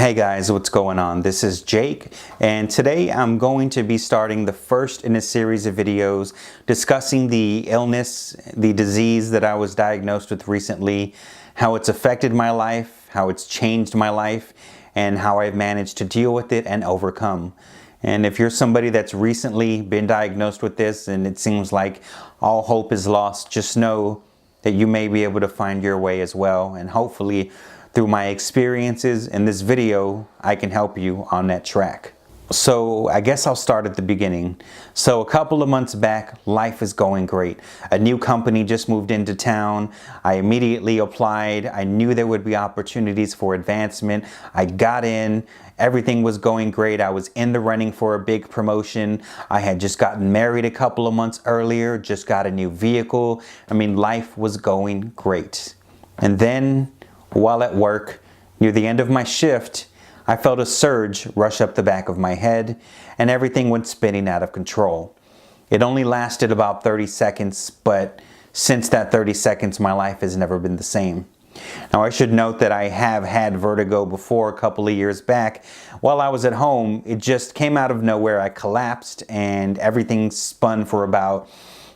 Hey guys, what's going on? This is Jake, and today I'm going to be starting the first in a series of videos discussing the illness, the disease that I was diagnosed with recently, how it's affected my life, how it's changed my life, and how I've managed to deal with it and overcome. And if you're somebody that's recently been diagnosed with this and it seems like all hope is lost, just know that you may be able to find your way as well, and hopefully through my experiences in this video, I can help you on that track. So I guess I'll start at the beginning. So a couple of months back, life is going great. A new company just moved into town. I immediately applied. I knew there would be opportunities for advancement. I got in. Everything was going great. I was in the running for a big promotion. I had just gotten married a couple of months earlier, just got a new vehicle. I mean, life was going great. And then, while at work, near the end of my shift, I felt a surge rush up the back of my head and everything went spinning out of control. It only lasted about 30 seconds, but since that 30 seconds, my life has never been the same. Now, I should note that I have had vertigo before a couple of years back. While I was at home, it just came out of nowhere. I collapsed and everything spun for about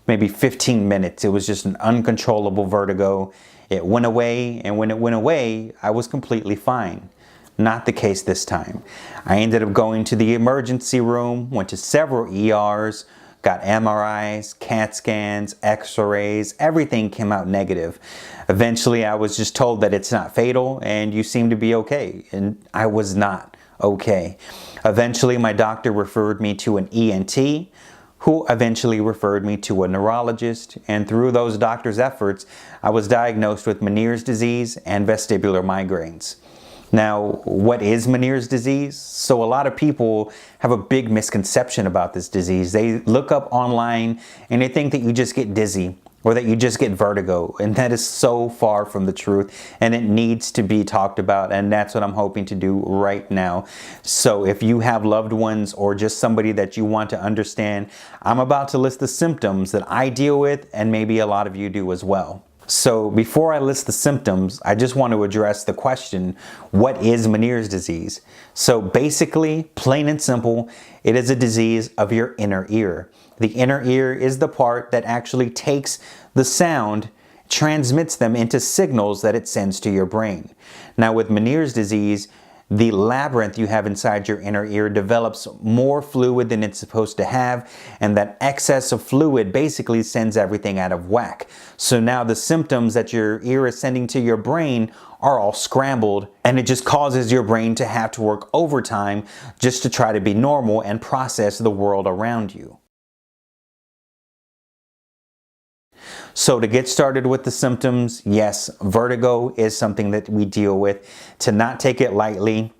maybe 15 minutes. It was just an uncontrollable vertigo. It went away, and when it went away, I was completely fine. Not the case this time. I ended up going to the emergency room, went to several ERs, got MRIs, CAT scans, x-rays, everything came out negative. Eventually, I was just told that it's not fatal and you seem to be okay, and I was not okay. Eventually, my doctor referred me to an ENT, who eventually referred me to a neurologist, and through those doctors' efforts, I was diagnosed with Meniere's disease and vestibular migraines. Now, what is Meniere's disease? So a lot of people have a big misconception about this disease. They look up online and they think that you just get dizzy or that you just get vertigo, and that is so far from the truth, and it needs to be talked about, and that's what I'm hoping to do right now. So if you have loved ones or just somebody that you want to understand, I'm about to list the symptoms that I deal with, and maybe a lot of you do as well. So before I list the symptoms, I just want to address the question, what is Meniere's disease? So basically, plain and simple, it is a disease of your inner ear. The inner ear is the part that actually takes the sound, transmits them into signals that it sends to your brain. Now with Meniere's disease, the labyrinth you have inside your inner ear develops more fluid than it's supposed to have, and that excess of fluid basically sends everything out of whack. So now the symptoms that your ear is sending to your brain are all scrambled, and it just causes your brain to have to work overtime just to try to be normal and process the world around you. So to get started with the symptoms, yes, vertigo is something that we deal with. To not take it lightly,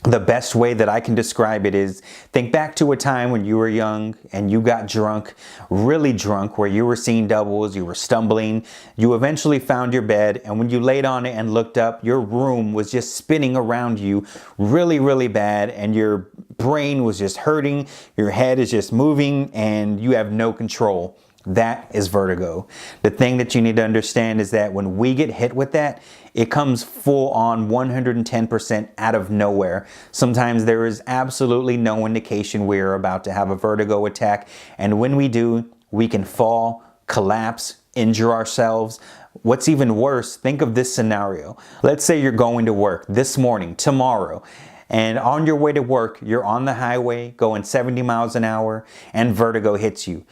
the best way that I can describe it is, think back to a time when you were young and you got drunk, really drunk, where you were seeing doubles, you were stumbling, you eventually found your bed, and when you laid on it and looked up, your room was just spinning around you really, really bad, and your brain was just hurting, your head is just moving, and you have no control. That is vertigo. The thing that you need to understand is that when we get hit with that, it comes full on 110% out of nowhere. Sometimes there is absolutely no indication we're about to have a vertigo attack, and when we do, we can fall, collapse, injure ourselves. What's even worse, think of this scenario. Let's say you're going to work this morning, tomorrow, and on your way to work, you're on the highway going 70 miles an hour and vertigo hits you.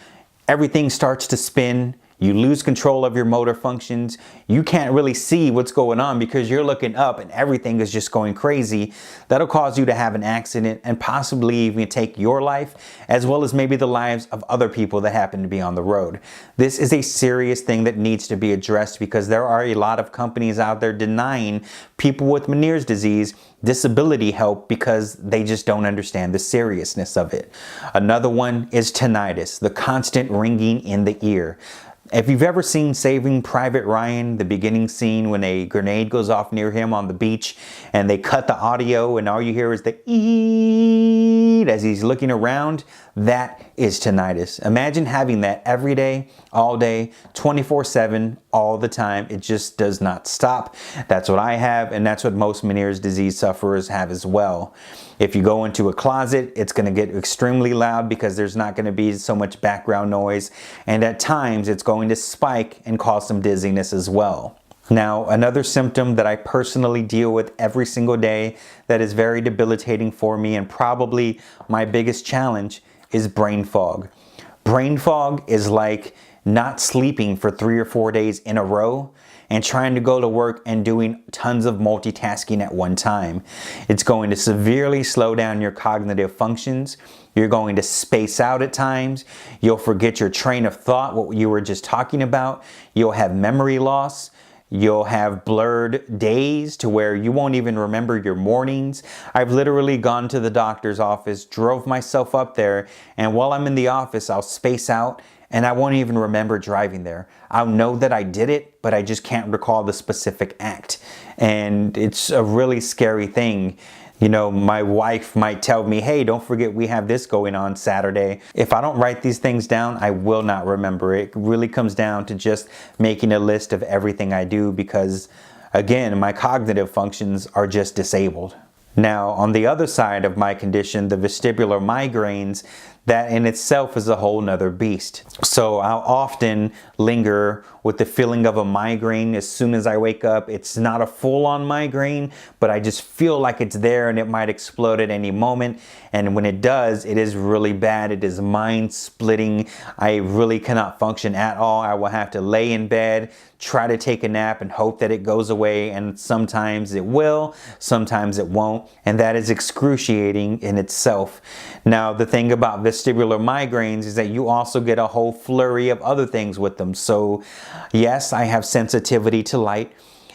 Everything starts to spin, you lose control of your motor functions, you can't really see what's going on because you're looking up and everything is just going crazy. That'll cause you to have an accident and possibly even take your life, as well as maybe the lives of other people that happen to be on the road. This is a serious thing that needs to be addressed because there are a lot of companies out there denying people with Meniere's disease disability help because they just don't understand the seriousness of it. Another one is tinnitus, the constant ringing in the ear. If you've ever seen Saving Private Ryan, the beginning scene when a grenade goes off near him on the beach and they cut the audio and all you hear is the eeeeee, read as he's looking around, that is tinnitus. Imagine having that every day, all day, 24/7, all the time. It just does not stop. That's what I have, and that's what most Meniere's disease sufferers have as well. If you go into a closet, it's going to get extremely loud because there's not going to be so much background noise, and at times it's going to spike and cause some dizziness as well. Now, another symptom that I personally deal with every single day that is very debilitating for me and probably my biggest challenge is brain fog. Brain fog is like not sleeping for 3 or 4 days in a row and trying to go to work and doing tons of multitasking at one time. It's going to severely slow down your cognitive functions. You're going to space out at times. You'll forget your train of thought, what you were just talking about. You'll have memory loss. You'll have blurred days to where you won't even remember your mornings. I've literally gone to the doctor's office, drove myself up there, and while I'm in the office, I'll space out and I won't even remember driving there. I'll know that I did it, but I just can't recall the specific act. And it's a really scary thing. You know, my wife might tell me, hey, don't forget we have this going on Saturday. If I don't write these things down, I will not remember. It really comes down to just making a list of everything I do because, again, my cognitive functions are just disabled. Now, on the other side of my condition, the vestibular migraines, that in itself is a whole nother beast. So I'll often linger with the feeling of a migraine as soon as I wake up. It's not a full-on migraine, but I just feel like it's there and it might explode at any moment. And when it does, it is really bad. It is mind-splitting. I really cannot function at all. I will have to lay in bed, try to take a nap and hope that it goes away. And sometimes it will, sometimes it won't. And that is excruciating in itself. Now, the thing about vestibular migraines is that you also get a whole flurry of other things with them. So yes, I have sensitivity to light.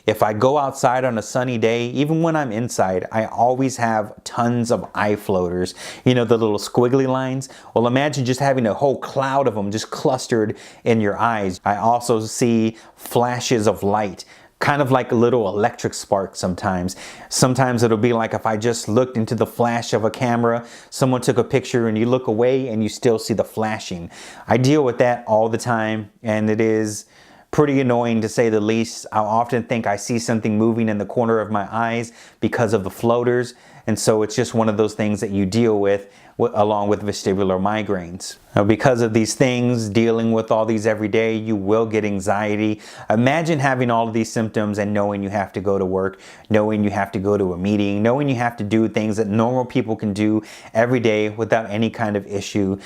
If I go outside on a sunny day, even when I'm inside, I always have tons of eye floaters. You know, the little squiggly lines? Well, imagine just having a whole cloud of them just clustered in your eyes. I also see flashes of light, kind of like a little electric spark sometimes. Sometimes it'll be like if I just looked into the flash of a camera, someone took a picture and you look away and you still see the flashing. I deal with that all the time, and it is pretty annoying to say the least. I'll often think I see something moving in the corner of my eyes because of the floaters, and so it's just one of those things that you deal with along with vestibular migraines. Now, because of these things, dealing with all these every day, you will get anxiety. Imagine having all of these symptoms and knowing you have to go to work, knowing you have to go to a meeting, knowing you have to do things that normal people can do every day without any kind of issue.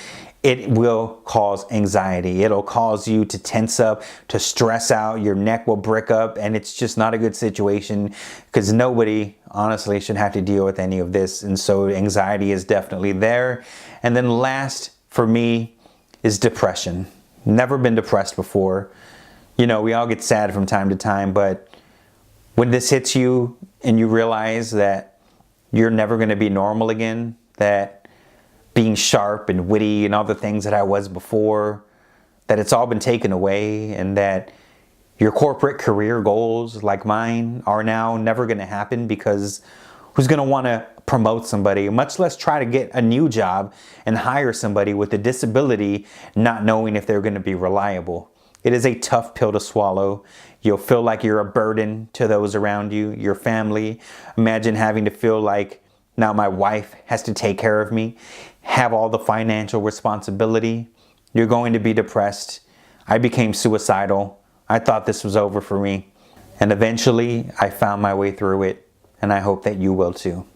It will cause anxiety. It'll cause you to tense up, to stress out, your neck will brick up, and it's just not a good situation because nobody honestly should have to deal with any of this. And so anxiety is definitely there. And then last for me is depression. Never been depressed before. You know, we all get sad from time to time, but when this hits you and you realize that you're never going to be normal again, that being sharp and witty and all the things that I was before, that it's all been taken away, and that your corporate career goals like mine are now never going to happen because who's going to want to promote somebody, much less try to get a new job and hire somebody with a disability not knowing if they're going to be reliable. It is a tough pill to swallow. You'll feel like you're a burden to those around you, your family. Imagine having to feel like now my wife has to take care of me, have all the financial responsibility. You're going to be depressed. I became suicidal. I thought this was over for me. And eventually I found my way through it, and I hope that you will too.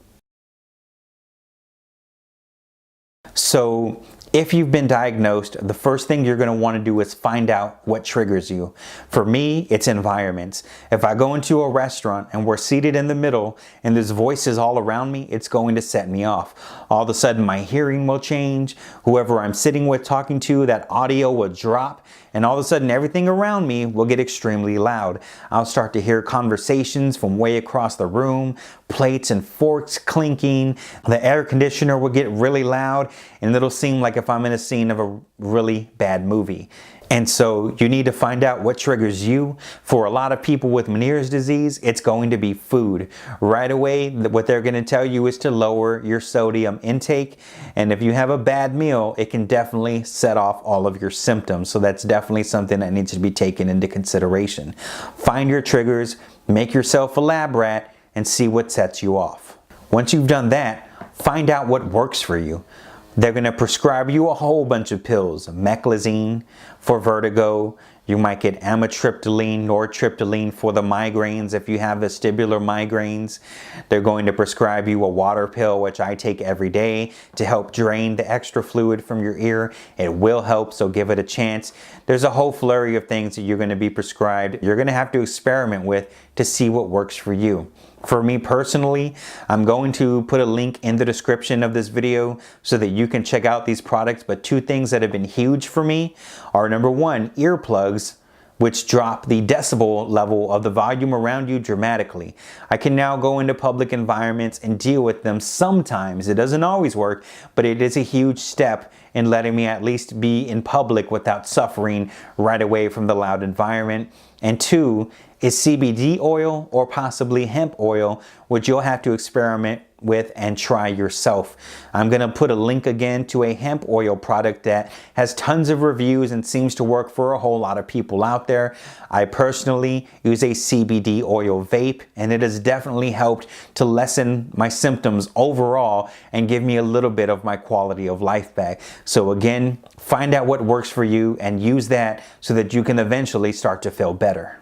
So if you've been diagnosed, the first thing you're going to want to do is find out what triggers you. For me, it's environments. If I go into a restaurant and we're seated in the middle and there's voices all around me, it's going to set me off. All of a sudden my hearing will change. Whoever I'm sitting with, talking to, that audio will drop, and all of a sudden everything around me will get extremely loud. I'll start to hear conversations from way across the room, plates and forks clinking, the air conditioner will get really loud, and it'll seem like if I'm in a scene of a really bad movie. And so you need to find out what triggers you. For a lot of people with Meniere's disease, it's going to be food. Right away, what they're going to tell you is to lower your sodium intake. And if you have a bad meal, it can definitely set off all of your symptoms. So that's definitely something that needs to be taken into consideration. Find your triggers, make yourself a lab rat, and see what sets you off. Once you've done that, find out what works for you. They're going to prescribe you a whole bunch of pills, meclizine for vertigo. You might get amitriptyline, nortriptyline for the migraines if you have vestibular migraines. They're going to prescribe you a water pill, which I take every day to help drain the extra fluid from your ear. It will help, so give it a chance. There's a whole flurry of things that you're going to be prescribed. You're going to have to experiment with to see what works for you. For me personally, I'm going to put a link in the description of this video so that you can check out these products. But two things that have been huge for me are, number one, earplugs, which drop the decibel level of the volume around you dramatically. I can now go into public environments and deal with them sometimes. It doesn't always work, but it is a huge step in letting me at least be in public without suffering right away from the loud environment. And two is CBD oil or possibly hemp oil, which you'll have to experiment with and try yourself. I'm going to put a link again to a hemp oil product that has tons of reviews and seems to work for a whole lot of people out there. I personally use a CBD oil vape, and it has definitely helped to lessen my symptoms overall and give me a little bit of my quality of life back. So again, find out what works for you and use that so that you can eventually start to feel better.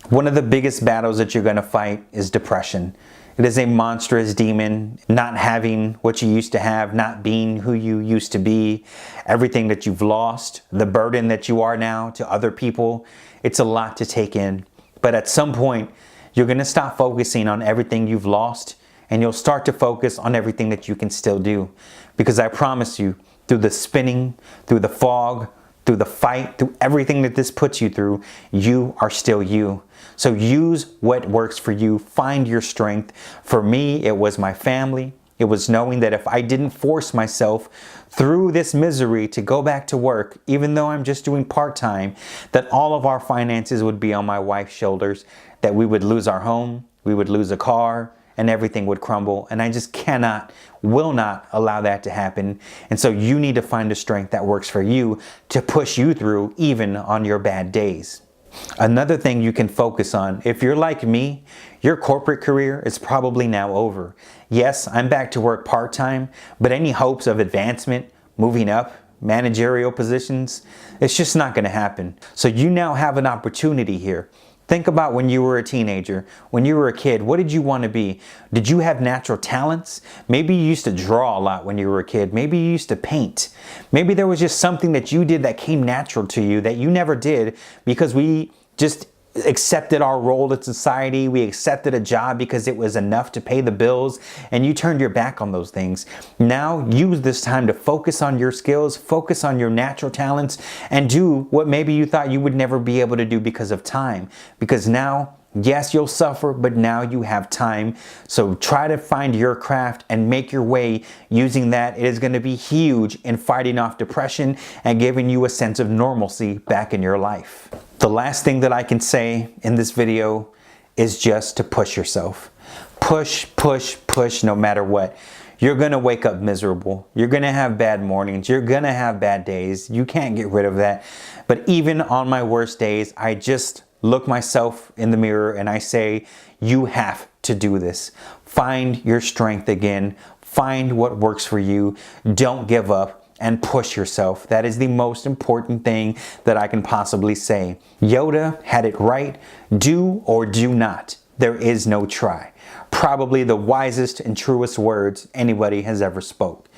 One of the biggest battles that you're going to fight is depression. It is a monstrous demon, not having what you used to have, not being who you used to be, everything that you've lost, the burden that you are now to other people. It's a lot to take in. But at some point, you're going to stop focusing on everything you've lost, and you'll start to focus on everything that you can still do. Because I promise you, through the spinning, through the fog, through the fight, through everything that this puts you through, you are still you. So use what works for you. Find your strength. For me, it was my family. It was knowing that if I didn't force myself through this misery to go back to work, even though I'm just doing part-time, that all of our finances would be on my wife's shoulders, that we would lose our home, we would lose a car, and everything would crumble. And I just will not allow that to happen. And so you need to find a strength that works for you to push you through even on your bad days. Another thing you can focus on, if you're like me, your corporate career is probably now over. Yes, I'm back to work part-time, but any hopes of advancement, moving up, managerial positions, it's just not going to happen. So you now have an opportunity here. Think about when you were a teenager, when you were a kid, what did you want to be? Did you have natural talents? Maybe you used to draw a lot when you were a kid. Maybe you used to paint. Maybe there was just something that you did that came natural to you that you never did because we just accepted our role in society. We accepted a job because it was enough to pay the bills, and you turned your back on those things. Now use this time to focus on your skills, focus on your natural talents, and do what maybe you thought you would never be able to do because of time. Because now, yes, you'll suffer, but now you have time. So try to find your craft and make your way using that. It is going to be huge in fighting off depression and giving you a sense of normalcy back in your life. The last thing that I can say in this video is just to push yourself. Push, push, push no matter what. You're going to wake up miserable. You're going to have bad mornings. You're going to have bad days. You can't get rid of that. But even on my worst days, I just look myself in the mirror and I say, you have to do this. Find your strength again. Find what works for you. Don't give up. And push yourself. That is the most important thing that I can possibly say. Yoda had it right. Do or do not. There is no try. Probably the wisest and truest words anybody has ever spoke.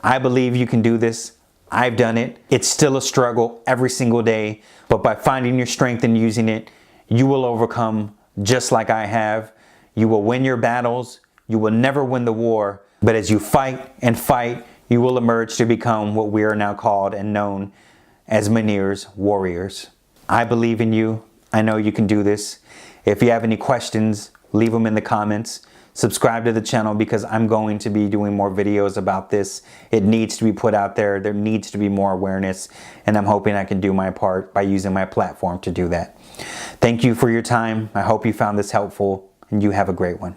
I believe you can do this. I've done it. It's still a struggle every single day, but by finding your strength and using it, you will overcome just like I have. You will win your battles. You will never win the war, but as you fight and fight, you will emerge to become what we are now called and known as Meniere's warriors. I believe in you. I know you can do this. If you have any questions, leave them in the comments. Subscribe to the channel because I'm going to be doing more videos about this. It needs to be put out there. There needs to be more awareness, and I'm hoping I can do my part by using my platform to do that. Thank you for your time. I hope you found this helpful, and you have a great one.